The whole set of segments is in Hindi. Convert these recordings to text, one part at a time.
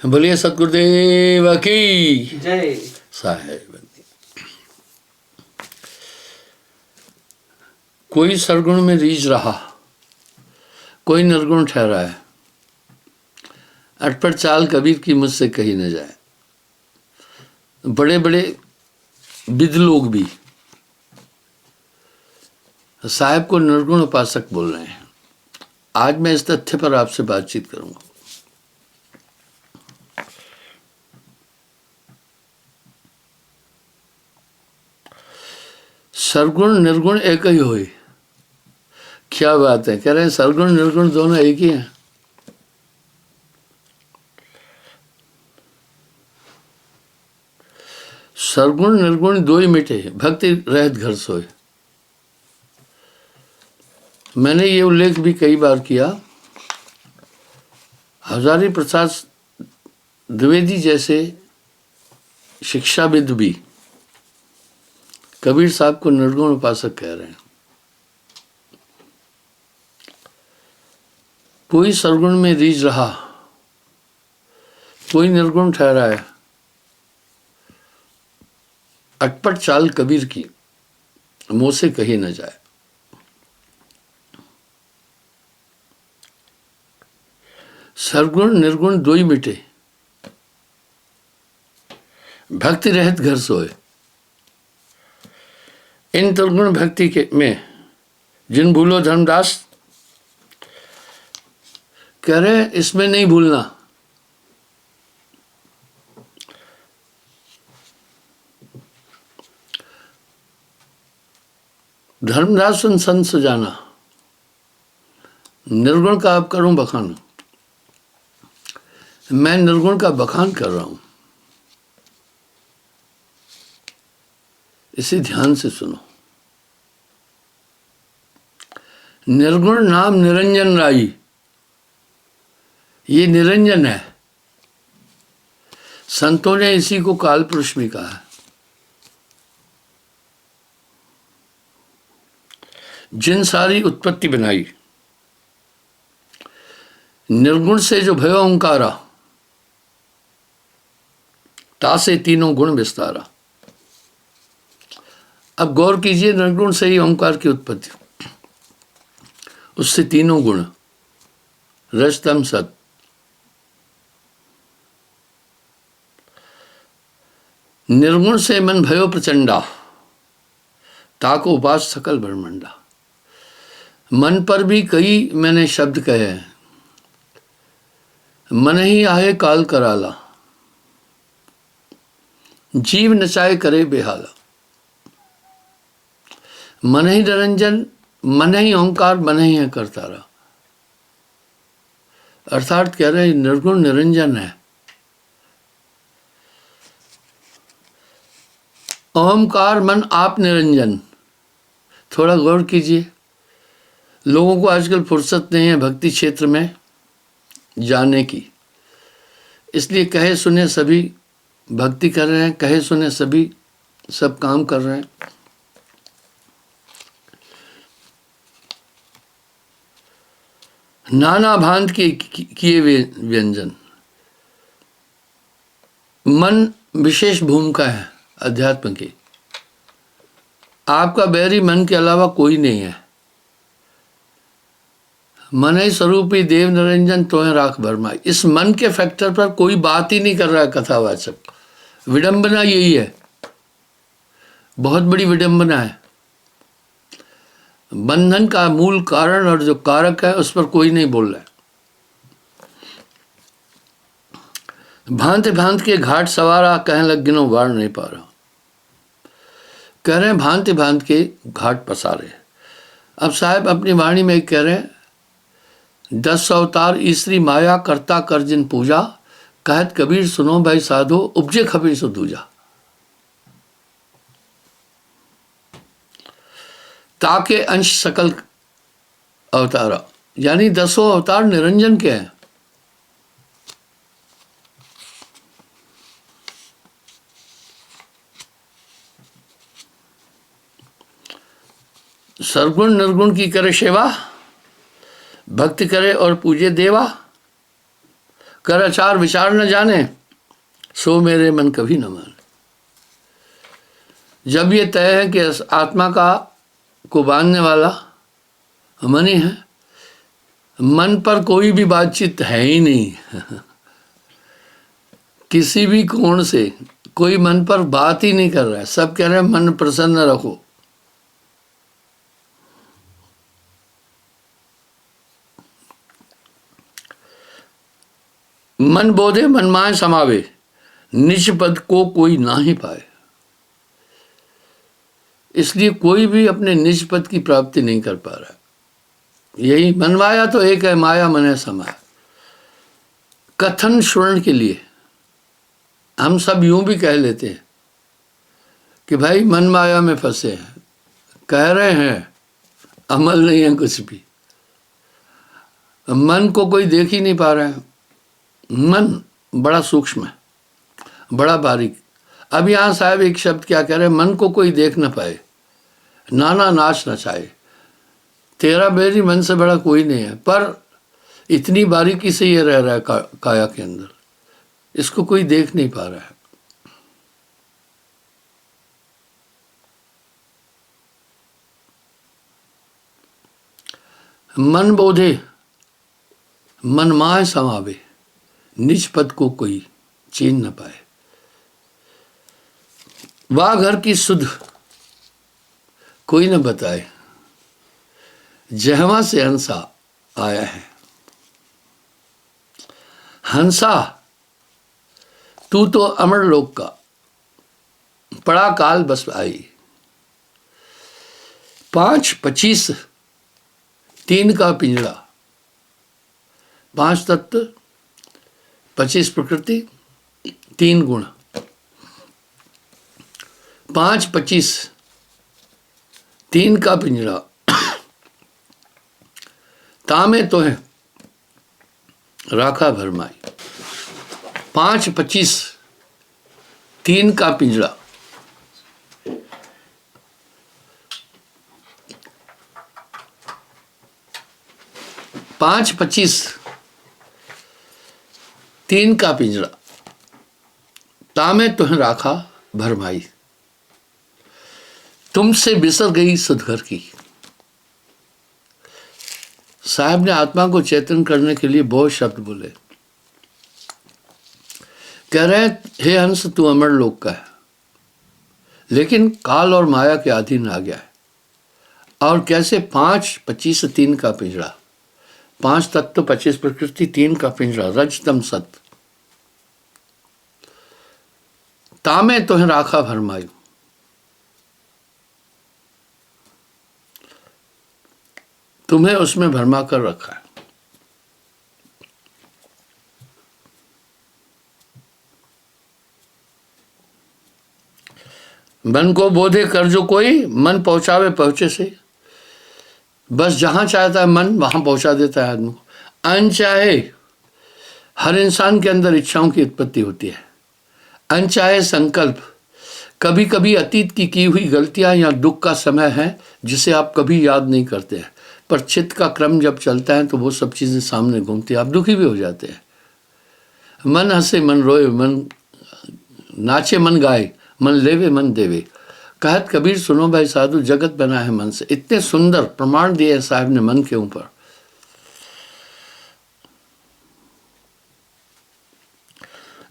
बोलिए सतगुरुदेव की जय। साहेब। कोई सरगुण में रीझ रहा, कोई निर्गुण ठहरा है। अटपट चाल कबीर की मुझसे कही न जाए। बड़े बड़े विद लोग भी साहेब को निर्गुण उपासक बोल रहे हैं। आज मैं इस तथ्य पर आपसे बातचीत करूंगा। सरगुण निर्गुण एक ही होई। क्या बात है, कह रहे हैं सरगुण निर्गुण दोनों एक ही हैं। सरगुण निर्गुण दो ही मिटे, भक्ति रहत घर सोए। मैंने ये उल्लेख भी कई बार किया। हजारी प्रसाद द्विवेदी जैसे शिक्षाविद भी कबीर साहब को निर्गुण उपासक कह रहे हैं। कोई सरगुण में रीझ रहा, कोई निर्गुण ठहरा है। अटपट चाल कबीर की मुंह से कही न जाए। सरगुण निर्गुण दो ही मिटे, भक्ति रहित घर सोए। इन निर्गुण भक्ति के में जिन भूलो धर्मदास, कह रहे इसमें नहीं भूलना। धर्मदास सुन संत सुजाना, निर्गुण का आप करूं बखान। मैं निर्गुण का बखान कर रहा हूं, इसे ध्यान से सुनो। निर्गुण नाम निरंजन राई, ये निरंजन है। संतों ने इसी को काल पुरुष भी कहा है। जिन सारी उत्पत्ति बनाई, निर्गुण से जो भयो ओंकारा, तासे तीनों गुण विस्तारा। अब गौर कीजिए, निर्गुण से ही ओंकार की उत्पत्ति, उससे तीनों गुण रज तम सत। निर्गुण से मन भयो प्रचंडा, ताको उपास सकल ब्रह्मंडा। मन पर भी कई मैंने शब्द कहे हैं। मन ही आए काल कराला, जीव नचाए करे बेहाला। मन ही निरंजन, मन ही ओंकार, मन ही है करतारा। अर्थात कह रहे निर्गुण निरंजन है। ओमकार मन आप निरंजन। थोड़ा गौर कीजिए। लोगों को आजकल फुर्सत नहीं है भक्ति क्षेत्र में जाने की, इसलिए कहे सुने सभी भक्ति कर रहे हैं, कहे सुने सभी सब काम कर रहे हैं। नाना भांत के किए व्यंजन। मन विशेष भूमिका है अध्यात्म की। आपका बैरी मन के अलावा कोई नहीं है। मन ही स्वरूप ही देव निरंजन तोय राख भरमाई। इस मन के फैक्टर पर कोई बात ही नहीं कर रहा है कथावाचक। विडंबना यही है, बहुत बड़ी विडंबना है। बंधन का मूल कारण और जो कारक है उस पर कोई नहीं बोल रहा है। भांति भांति के घाट सवारा, कहें लग गिनो वार नहीं पा रहा। कह रहे हैं भांति भांति के घाट पसारे। अब साहब अपनी वाणी में कह रहे हैं 10 अवतार ईश्वरी माया करता कर जिन पूजा, कहत कबीर सुनो भाई साधो, उपजे खबीर सो दूजा। ताके अंश सकल अवतारा, यानी 10 अवतार निरंजन के हैं। सरगुण निर्गुण की करे सेवा, भक्ति करे और पूजे देवा। कर आचार विचार न जाने, सो मेरे मन कभी न माने। जब ये तय है कि आत्मा का को बांधने वाला मन ही है, मन पर कोई भी बातचीत है ही नहीं किसी भी कोण से कोई मन पर बात ही नहीं कर रहा है, सब कह रहे हैं मन प्रसन्न रखो। मन बोधे मन माय समावे, निज पद को कोई ना ही पाए। इसलिए कोई भी अपने निज पद की प्राप्ति नहीं कर पा रहा। यही मन माया तो एक है, माया मन है समाया। कथन श्रवण के लिए हम सब यूं भी कह लेते हैं कि भाई मन माया में फंसे हैं, कह रहे हैं, अमल नहीं है कुछ भी। मन को कोई देख ही नहीं पा रहा है। मन बड़ा सूक्ष्म है, बड़ा बारीक। अब यहाँ साहब एक शब्द क्या कह रहे हैं, मन को कोई देख न पाए, नाना नाच नचाए। तेरा मेरी मन से बड़ा कोई नहीं है, पर इतनी बारीकी से ये रह रहा है काया के अंदर, इसको कोई देख नहीं पा रहा है। मन बोधे मन माय समावे, निज पद को कोई चीन न पाए। वाह घर की सुध कोई न बताए, जहवा से हंसा आया है। हंसा तू तो अमर लोक का, पड़ा काल बस आई। 5-25 3 का पिंजड़ा, 5 तत्व, 25 प्रकृति, 3 गुण। 5-25 3 का पिंजड़ा, तामे तो है राखा भरमाई। 5-25 3 का पिंजड़ा, 5-25 3 का पिंजड़ा, तामे तुह राखा भरमाई। तुमसे बिसर गई सुधघर की। साहब ने आत्मा को चेतन करने के लिए बहुत शब्द बोले। कह रहे हैं, हे हंस तू अमर लोक का है, लेकिन काल और माया के अधीन आ गया है। और कैसे? 5-25 3 का पिंजड़ा, 5 तत्व, 25 प्रकृति, 3 का पिंजड़ा, रज तम सत। तामे तो है राखा भरमायु। तुम्हें उसमें भरमा कर रखा है। मन को बोधे कर जो कोई, मन पहुंचावे पहुंचे से। बस जहां चाहता है मन वहां पहुंचा देता है आदमी को। अनचाहे हर इंसान के अंदर इच्छाओं की उत्पत्ति होती है। अनचाहे संकल्प, कभी कभी अतीत की हुई गलतियां या दुख का समय है जिसे आप कभी याद नहीं करते हैं, पर चित्त का क्रम जब चलता है तो वो सब चीज़ें सामने घूमती हैं, आप दुखी भी हो जाते हैं। मन हंसे मन रोए, मन नाचे मन गाए, मन लेवे मन देवे। कहत कबीर सुनो भाई साधु, जगत बना है मन से। इतने सुंदर प्रमाण दिए हैं साहब ने मन के ऊपर।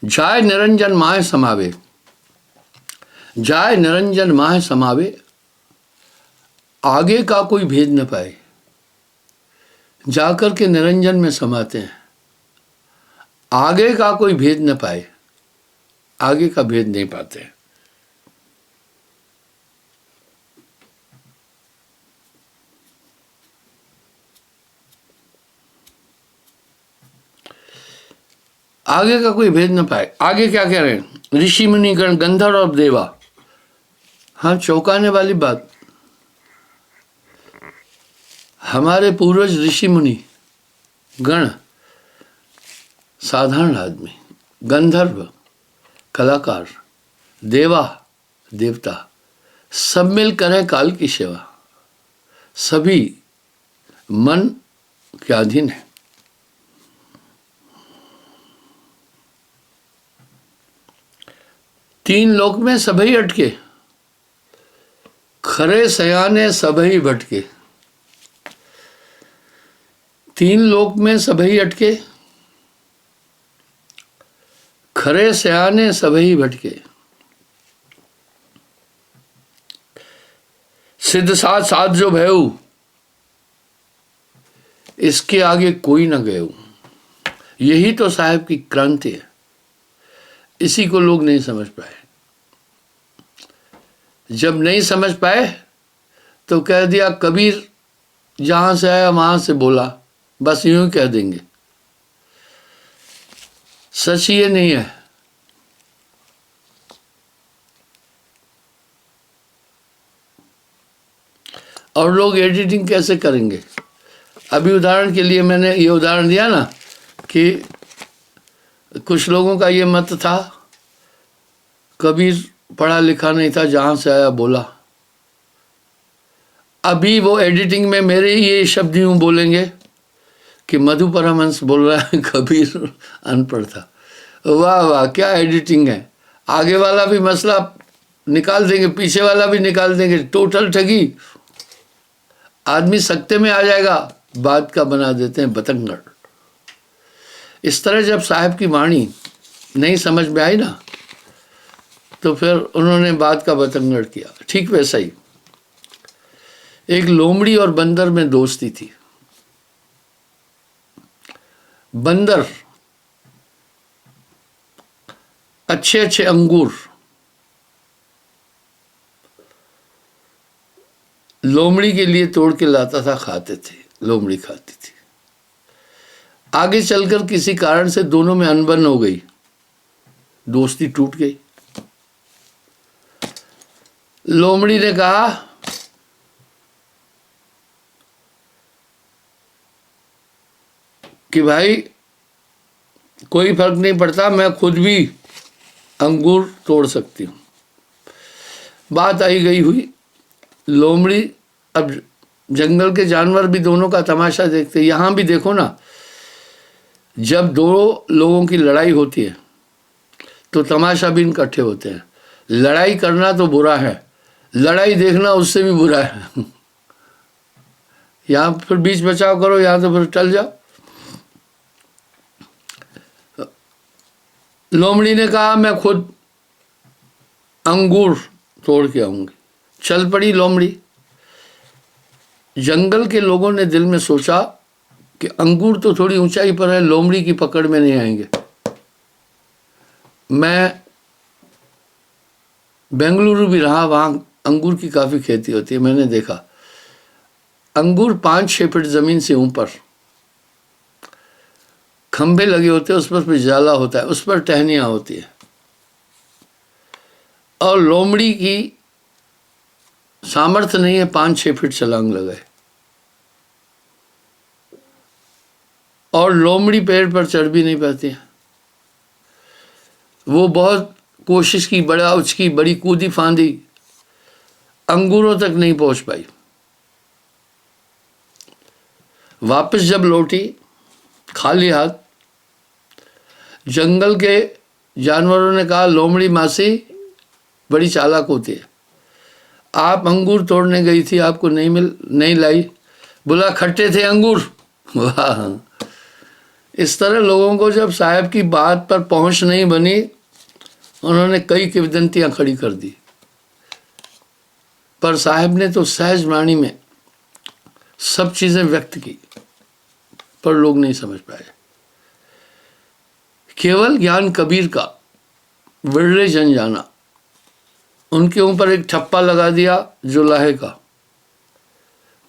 जाय निरंजन माय समावे, जाय निरंजन माय समावे, आगे का कोई भेद न पाए। जाकर के निरंजन में समाते हैं, आगे का कोई भेद न पाए, आगे का भेद नहीं पाते हैं। आगे का कोई भेद न पाए। आगे क्या कह रहे हैं? ऋषि मुनि गण गंधर्व और देवा। हाँ, चौंकाने वाली बात, हमारे पूर्वज ऋषि मुनि गण, साधारण आदमी, गंधर्व कलाकार, देवा देवता, सब मिल करें काल की सेवा। सभी मन के अधीन है। तीन लोक में सभई अटके, खरे सयाने सभई भटके। तीन लोक में सभई अटके, खरे सयाने सभई भटके। सिद्ध साध साध जो भयऊ, इसके आगे कोई न गयऊ। यही तो साहब की क्रांति है, इसी को लोग नहीं समझ पाए। जब नहीं समझ पाए तो कह दिया कबीर जहां से आया वहां से बोला, बस यूं ही कह देंगे। सच ये नहीं है। और लोग एडिटिंग कैसे करेंगे? अभी उदाहरण के लिए मैंने ये उदाहरण दिया ना कि कुछ लोगों का ये मत था कबीर पढ़ा लिखा नहीं था, जहां से आया बोला। अभी वो एडिटिंग में मेरे ही ये शब्द यूं बोलेंगे कि मधु परमहंस बोल रहा है कबीर अनपढ़ था। वाह वाह, क्या एडिटिंग है। आगे वाला भी मसला निकाल देंगे, पीछे वाला भी निकाल देंगे। टोटल ठगी। आदमी सकते में आ जाएगा, बात का बना देते हैं बतंगड़। इस तरह जब साहब की वाणी नहीं समझ में आई ना, तो फिर उन्होंने बात का बतंगड़ किया। ठीक वैसा ही एक लोमड़ी और बंदर में दोस्ती थी। बंदर अच्छे अच्छे अंगूर लोमड़ी के लिए तोड़ के लाता था, खाते थे, लोमड़ी खाती थी। आगे चलकर किसी कारण से दोनों में अनबन हो गई, दोस्ती टूट गई। लोमड़ी ने कहा कि भाई कोई फर्क नहीं पड़ता, मैं खुद भी अंगूर तोड़ सकती हूँ। बात आई गई हुई। लोमड़ी, अब जंगल के जानवर भी दोनों का तमाशा देखते। यहाँ भी देखो ना, जब दो लोगों की लड़ाई होती है तो तमाशा भी इकट्ठे होते हैं। लड़ाई करना तो बुरा है, लड़ाई देखना उससे भी बुरा है। यहाँ फिर बीच बचाव करो, यहाँ तो फिर टल जाओ। लोमड़ी ने कहा मैं खुद अंगूर तोड़ के आऊंगी। चल पड़ी लोमड़ी। जंगल के लोगों ने दिल में सोचा कि अंगूर तो थोड़ी ऊंचाई पर है, लोमड़ी की पकड़ में नहीं आएंगे। मैं बेंगलुरु भी रहा, वहां अंगूर की काफी खेती होती है। मैंने देखा अंगूर 5-6 फीट जमीन से ऊपर खंभे लगे होते हैं, उस पर भी जाला होता है, उस पर टहनियां होती है। और लोमड़ी की सामर्थ्य नहीं है 5-6 फीट छलांग लगाए। और लोमड़ी पेड़ पर चढ़ भी नहीं पाती है। वो बहुत कोशिश की, बड़ा उचकी, बड़ी कूदी फांदी, अंगूरों तक नहीं पहुंच पाई। वापस जब लौटी खाली हाथ, जंगल के जानवरों ने कहा लोमड़ी मासी बड़ी चालाक होती है, आप अंगूर तोड़ने गई थी, आपको नहीं लाई। बोला खट्टे थे अंगूर। वाह। इस तरह लोगों को जब साहब की बात पर पहुंच नहीं बनी, उन्होंने कई किंवदंतियां खड़ी कर दी। पर साहब ने तो सहज वाणी में सब चीजें व्यक्त की, पर लोग नहीं समझ पाए। केवल ज्ञान कबीर का विरले जन जाना, उनके ऊपर एक ठप्पा लगा दिया जो लाहे का,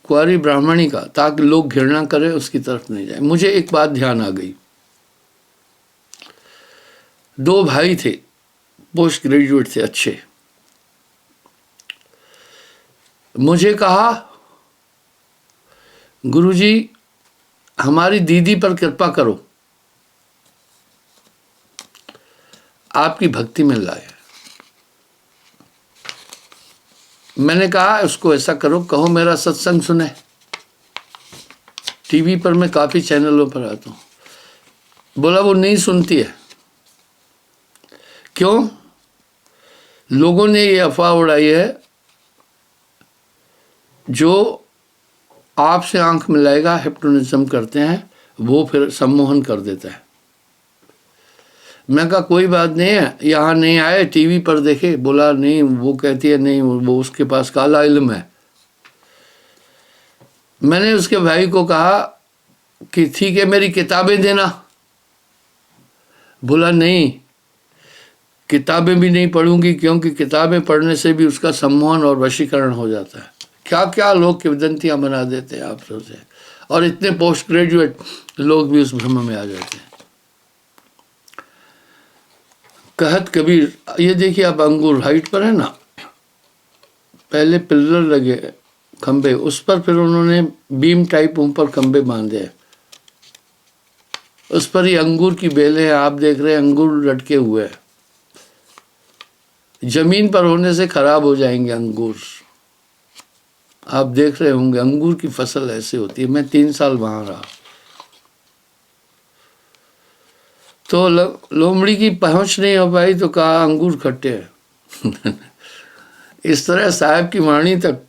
कुंवारी ब्राह्मणी का, ताकि लोग घृणा करें, उसकी तरफ नहीं जाए। मुझे एक बात ध्यान आ गई। 2 भाई थे, पोस्ट ग्रेजुएट थे, अच्छे। मुझे कहा गुरुजी हमारी दीदी पर कृपा करो, आपकी भक्ति में लाए। मैंने कहा उसको ऐसा करो, कहो मेरा सत्संग सुने। टीवी पर मैं काफी चैनलों पर आता हूं। बोला वो नहीं सुनती है। क्यों? लोगों ने ये अफवाह उड़ाई है, जो आपसे आंख मिलाएगा, हिप्नोटिज्म करते हैं, वो फिर सम्मोहन कर देता है। मैं कहा कोई बात नहीं है, यहाँ नहीं आए, टीवी पर देखे। बोला नहीं, वो कहती है नहीं, वो उसके पास काला इल्म है। मैंने उसके भाई को कहा कि ठीक है, मेरी किताबें देना। बोला नहीं, किताबें भी नहीं पढ़ूंगी, क्योंकि किताबें पढ़ने से भी उसका सम्मोहन और वशीकरण हो जाता है। क्या क्या लोग किंवदंतियां बना देते हैं, आप सोचें। और इतने पोस्ट ग्रेजुएट लोग भी उस भ्रम में आ जाते हैं। कहत कबीर, ये देखिए आप, अंगूर हाइट पर है ना, पहले पिलर लगे खंबे, उस पर फिर उन्होंने बीम टाइप ऊपर खंबे बांधे, उस पर ही अंगूर की बेलें हैं। आप देख रहे हैं अंगूर लटके हुए हैं। जमीन पर होने से खराब हो जाएंगे अंगूर। आप देख रहे होंगे अंगूर की फसल ऐसे होती है। मैं 3 साल वहां रहा। तो लोमड़ी की पहुंच नहीं हो पाई तो कहा अंगूर खट्टे हैं। इस तरह साहब की वाणी तक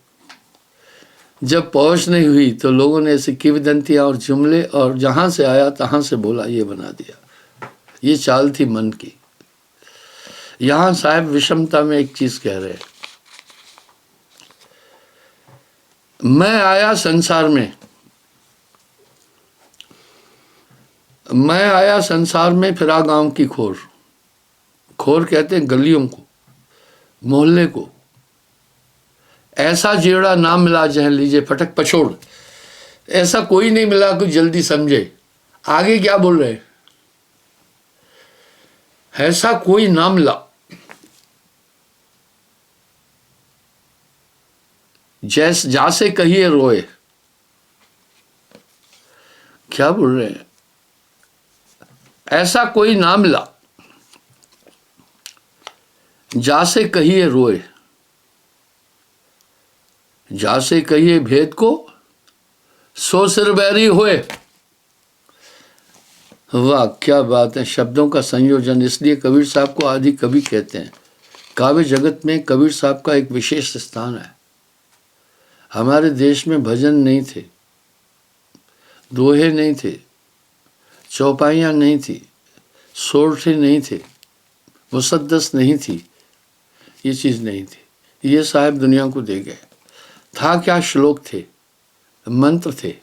जब पहुंच नहीं हुई तो लोगों ने ऐसे किंवदंतियां और जुमले, और जहां से आया तहां से बोला, ये बना दिया। ये चाल थी मन की। यहां साहब विषमता में एक चीज कह रहे हैं, मैं आया संसार में, मैं आया संसार में, फिरा गांव की खोर। खोर कहते हैं गलियों को, मोहल्ले को। ऐसा जेड़ा ना मिला जह लीजिए फटक पछोड़। ऐसा कोई नहीं मिला कि जल्दी समझे। आगे क्या बोल रहे हैं, ऐसा कोई ना मिला जासे कहिए रोए। क्या बोल रहे हैं, ऐसा कोई ना मिला जासे कहिए रोए, जासे कहिए भेद को सो सिर बैरी होए। वाह क्या बात है, शब्दों का संयोजन। इसलिए कबीर साहब को आदि कवि कहते हैं। काव्य जगत में कबीर साहब का एक विशेष स्थान है। हमारे देश में भजन नहीं थे, दोहे नहीं थे, चौपाइयाँ नहीं थी, सोरठे नहीं थे, मुसद्दस नहीं थी, ये चीज़ नहीं थी। ये साहब दुनिया को दे गए। था क्या, श्लोक थे, मंत्र थे,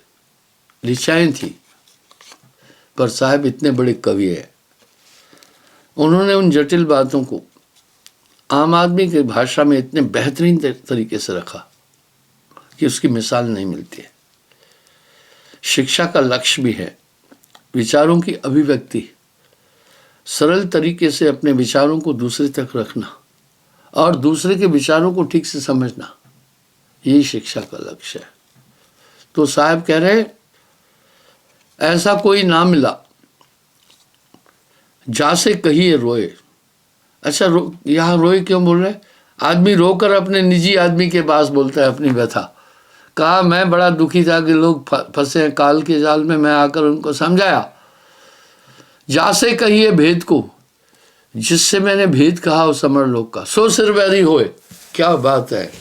ऋचाएँ थी, पर साहब इतने बड़े कवि हैं। उन्होंने उन जटिल बातों को आम आदमी की भाषा में इतने बेहतरीन तरीके से रखा कि उसकी मिसाल नहीं मिलती है। शिक्षा का लक्ष्य भी है विचारों की अभिव्यक्ति, सरल तरीके से अपने विचारों को दूसरे तक रखना और दूसरे के विचारों को ठीक से समझना, यही शिक्षा का लक्ष्य है। तो साहब कह रहे ऐसा कोई ना मिला जासे कहिए रोए। अच्छा, यहाँ रोए क्यों बोल रहे? आदमी रोकर अपने निजी आदमी के पास बोलता है अपनी व्यथा। कहा मैं बड़ा दुखी था कि लोग फंसे हैं काल के जाल में, मैं आकर उनको समझाया। जासे कहिए भेद को, जिससे मैंने भेद कहा उस अमर लोक का, सो सिर बैरी होए। क्या बात है,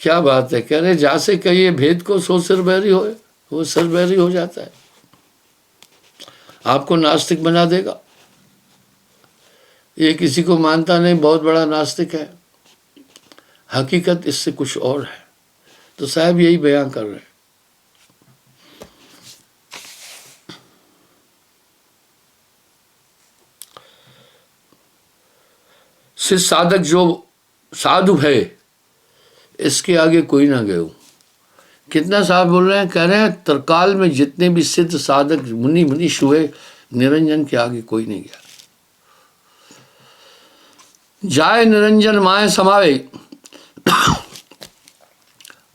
क्या बात है। कह रहे जासे कहिए भेद को सो सिर बैरी होए, वो सिर बैरी हो जाता है, आपको नास्तिक बना देगा। ये किसी को मानता नहीं, बहुत बड़ा नास्तिक है। हकीकत इससे कुछ और है। तो साहब यही बयान कर रहे हैं। सिद्ध साधक जो साधु है, इसके आगे कोई ना गयो। कितना साहब बोल रहे हैं, कह रहे हैं तरकाल में जितने भी सिद्ध साधक मुनि मुनीष हुए, निरंजन के आगे कोई नहीं गया। जाए निरंजन माए समावे,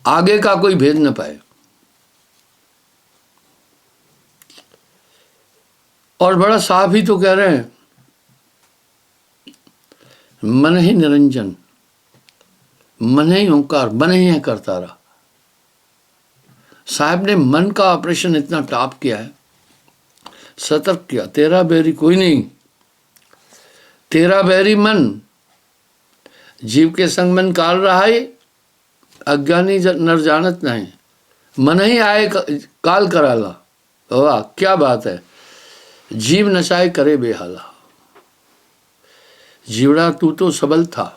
आगे का कोई भेद न पाए। और बड़ा साफ ही तो कह रहे हैं, मन ही निरंजन, मन ही ओंकार, मन ही है करतारा। साहब ने मन का ऑपरेशन इतना टॉप किया है, सतर्क किया। तेरा बैरी कोई नहीं, तेरा बैरी मन, जीव के संग मन काल रहा है, अज्ञानी नर जानत नहीं, मन ही आए काल कराला। वाह क्या बात है। जीव नशाए करे बेहाला। जीवड़ा तू तो सबल था,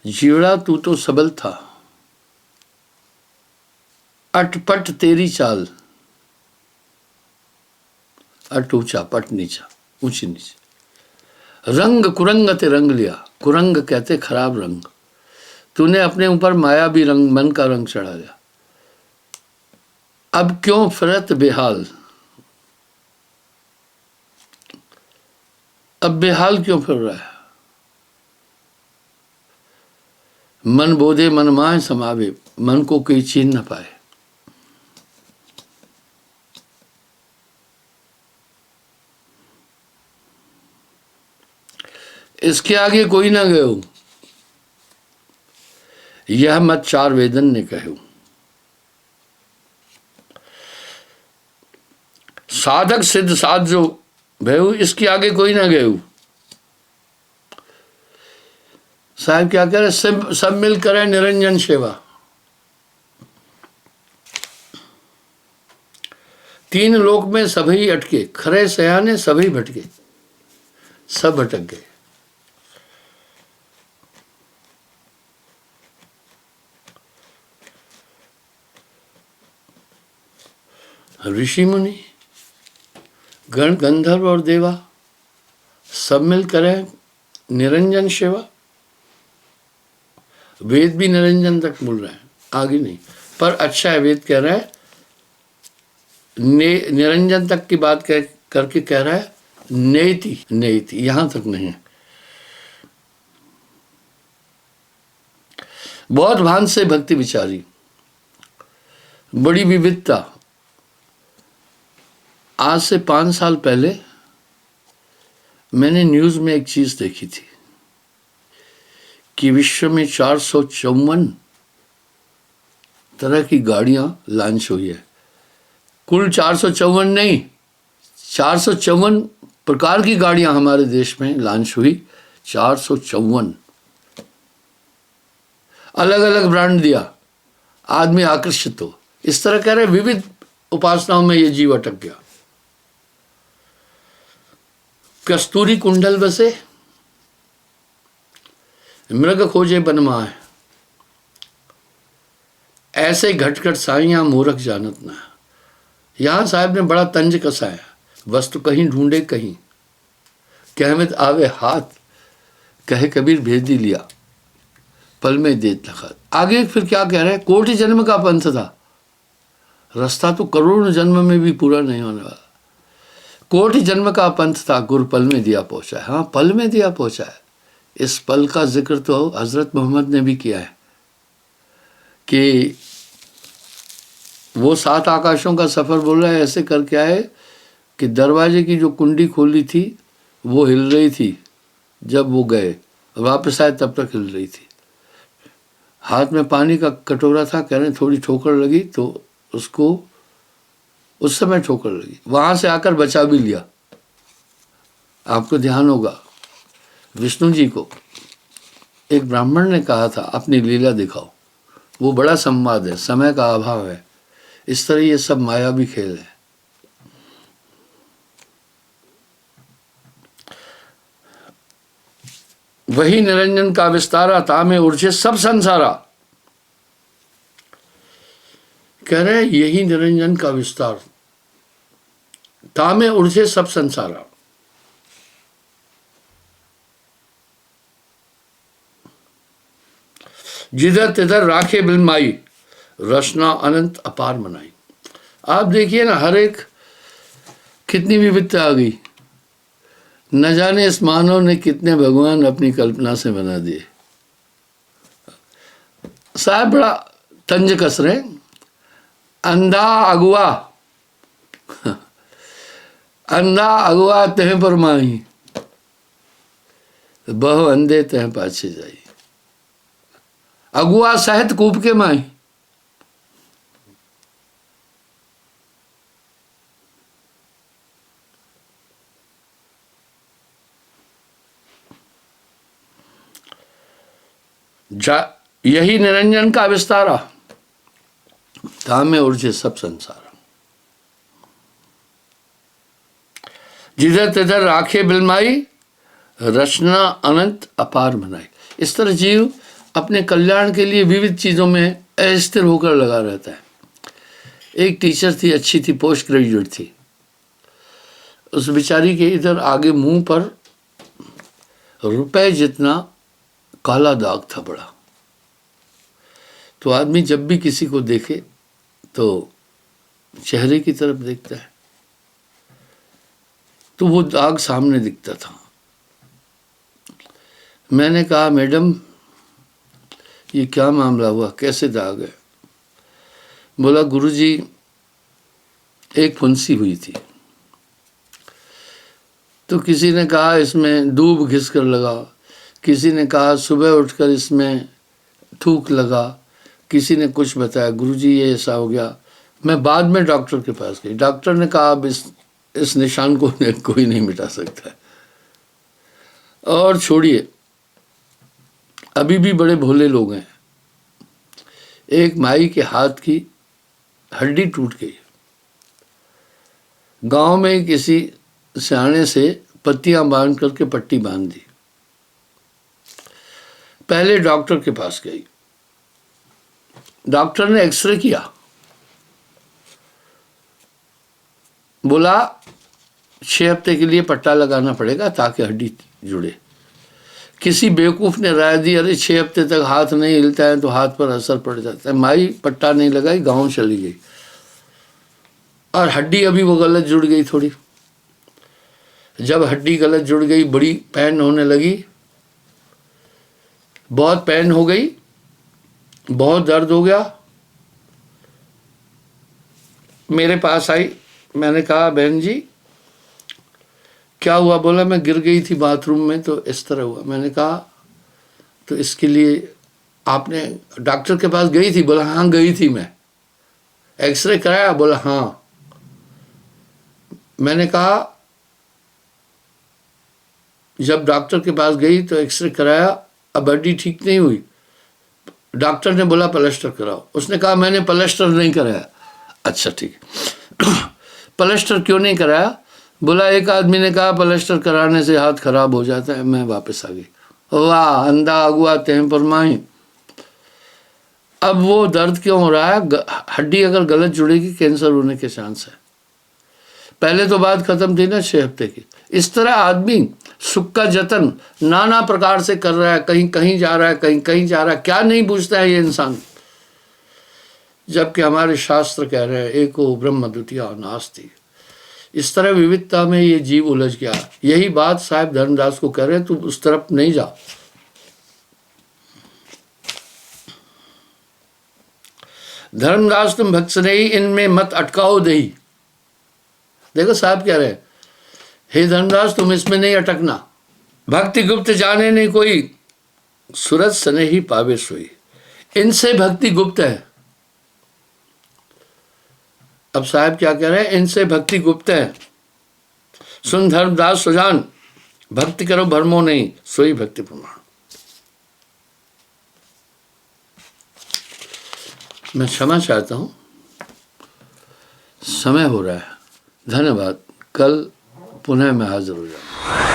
जीवड़ा तू तो सबल था, अटपट तेरी चाल। अट ऊंचा पट नीचा, ऊंची नीचे। रंग कुरंग ते रंग लिया, कुरंग कहते खराब रंग। तूने अपने ऊपर माया भी रंग, मन का रंग चढ़ा लिया। अब क्यों फिरत बेहाल, अब बेहाल क्यों फिर रहा है। मन बोधे मन माए समावे, मन को कोई छीन न पाए। इसके आगे कोई ना गयो, यह मत चार वेदन ने कहो। साधक सिद्ध साध जो भयु, इसके आगे कोई ना गयो। साहब क्या कह रहे, सब मिल करे निरंजन सेवा। तीन लोक में सभी अटके, खरे सयाने सभी भटके, सब भटक गए। ऋषि मुनि गण गंधर्व और देवा सब मिल करें निरंजन सेवा। वेद भी निरंजन तक बोल रहे हैं, आगे नहीं। पर अच्छा है, वेद कह रहा है निरंजन तक की बात करके कह रहा है नेति, नेति यहां तक नहीं है। बहुत भान से भक्ति विचारी, बड़ी विविधता। आज से 5 साल पहले मैंने न्यूज में एक चीज देखी थी कि विश्व में 454 तरह की गाड़ियां लॉन्च हुई है। कुल 454 नहीं, 454 प्रकार की गाड़ियां हमारे देश में लॉन्च हुई। 454 अलग अलग ब्रांड दिया, आदमी आकर्षित हो। इस तरह कह रहे विविध उपासनाओं में ये जीव अटक गया। कस्तूरी कुंडल बसे, मृग खोजे बनमाए, ऐसे घटघट साइयां मूरख जानत ना। यहां साहब ने बड़ा तंज कसा है। वस्तु कहीं ढूंढे कहीं, कहमत आवे हाथ, कहे कबीर भेज दी लिया, पल में देत लखत। आगे फिर क्या कह रहे हैं, कोटि जन्म का पंथ था, रास्ता तो करोड़ों जन्म में भी पूरा नहीं होने वाला। कोटि जन्म का पंथ था, गुरु पल में दिया पहुंचा है। हाँ, पल में दिया पहुंचा है। इस पल का जिक्र तो हजरत मोहम्मद ने भी किया है कि वो 7 आकाशों का सफर बोल रहा है, ऐसे करके आए कि दरवाजे की जो कुंडी खोली थी वो हिल रही थी, जब वो गए वापस आए तब तक हिल रही थी। हाथ में पानी का कटोरा था, कह रहे थोड़ी ठोकर लगी तो उसको उस समय ठोकर लगी, वहां से आकर बचा भी लिया। आपको ध्यान होगा विष्णु जी को एक ब्राह्मण ने कहा था अपनी लीला दिखाओ। वो बड़ा संवाद है, समय का अभाव है। इस तरह ये सब मायावी खेल है। वही निरंजन का विस्तारा, तामे ऊर्जे सब संसारा। कह रहे यही निरंजन का विस्तार, तामे ऊर्जे सब संसारा। जिधर तिधर राखे बिलमाई, रचना अनंत अपार मनाई। आप देखिए ना, हर एक कितनी विविधता आ गई। न जाने इस मानव ने कितने भगवान अपनी कल्पना से बना दिए। साहब बड़ा तंज कस रहे। अंधा अगुआ अंधा अगुआ तह पर माही, बहु अंधे तह पाछे जाई। अगुआ सहित कूप के माही। यही निरंजन का विस्तारा, तामे उर्जे सब संसार। जिधर तिधर राखे बिलमाई, रचना अनंत अपार बनाई। इस तरह जीव अपने कल्याण के लिए विविध चीज़ों में अस्थिर होकर लगा रहता है। एक टीचर थी, अच्छी थी, पोस्ट ग्रेजुएट थी। उस बेचारी के इधर आगे मुंह पर रुपए जितना काला दाग था बड़ा। तो आदमी जब भी किसी को देखे तो चेहरे की तरफ देखता है, तो वो दाग सामने दिखता था। मैंने कहा, मैडम ये क्या मामला हुआ, कैसे दाग है? बोला, गुरुजी एक फुंसी हुई थी, तो किसी ने कहा इसमें दूब घिस कर लगा, किसी ने कहा सुबह उठकर इसमें थूक लगा, किसी ने कुछ बताया। गुरुजी ये ऐसा हो गया। मैं बाद में डॉक्टर के पास गई। डॉक्टर ने कहा अब इस निशान को कोई नहीं मिटा सकता है। और छोड़िए, अभी भी बड़े भोले लोग हैं। एक माई के हाथ की हड्डी टूट गई, गांव में किसी सियाने से पत्तियां बांध करके पट्टी बांध दी। पहले डॉक्टर के पास गई, डॉक्टर ने एक्सरे किया, बोला 6 हफ्ते के लिए पट्टा लगाना पड़ेगा ताकि हड्डी जुड़े। किसी बेवकूफ़ ने राय दी, अरे 6 हफ्ते तक हाथ नहीं हिलता है तो हाथ पर असर पड़ जाता है। माई पट्टा नहीं लगाई, गांव चली गई, और हड्डी अभी वो गलत जुड़ गई थोड़ी। जब हड्डी गलत जुड़ गई, बड़ी पेन होने लगी, बहुत पेन हो गई, बहुत दर्द हो गया। मेरे पास आई, मैंने कहा बहन जी क्या हुआ? बोला मैं गिर गई थी बाथरूम में तो इस तरह हुआ। मैंने कहा तो इसके लिए आपने डॉक्टर के पास गई थी? बोला हाँ गई थी मैं। एक्सरे कराया? बोला हाँ। मैंने कहा जब डॉक्टर के पास गई तो एक्सरे कराया, अब हड्डी ठीक नहीं हुई। डॉक्टर ने बोला प्लास्टर कराओ। उसने कहा मैंने प्लास्टर नहीं कराया। अच्छा ठीक है प्लास्टर क्यों नहीं कराया? बोला एक आदमी ने कहा प्लास्टर कराने से हाथ खराब हो जाता है। मैं वापस आ गई। वाह अंधा अगुआ तें परमाई। अब वो दर्द क्यों हो रहा है? हड्डी अगर गलत जुड़ेगी कैंसर होने के चांस है। पहले तो बात खत्म थी ना 6 हफ्ते की। इस तरह आदमी सुख का जतन नाना प्रकार से कर रहा है, कहीं कहीं जा रहा है, कहीं कहीं जा रहा है, क्या नहीं पूछता है ये इंसान। जबकि हमारे शास्त्र कह रहे हैं एको ब्रह्म द्वितीय नास्ति। इस तरह विविधता में ये जीव उलझ गया। यही बात साहब धर्मदास को कह रहे हैं, तू उस तरफ नहीं जा। धर्मदास तुम भक्त नहीं, इनमें मत अटकाओ दही। देखो साहब कह रहे हैं हे धर्मदास तुम इसमें नहीं अटकना। भक्ति गुप्त जाने नहीं कोई, सूरज सने ही पावे सोई। इनसे भक्ति गुप्त है। अब साहब क्या कह रहे हैं? इनसे भक्ति गुप्त है। सुन धर्मदास सुजान, भक्ति करो भरमो नहीं, सोई भक्ति प्रमाण। मैं क्षमा चाहता हूं, समय हो रहा है। धन्यवाद। कल पुनः मैं हाजिर हो जाऊंगा।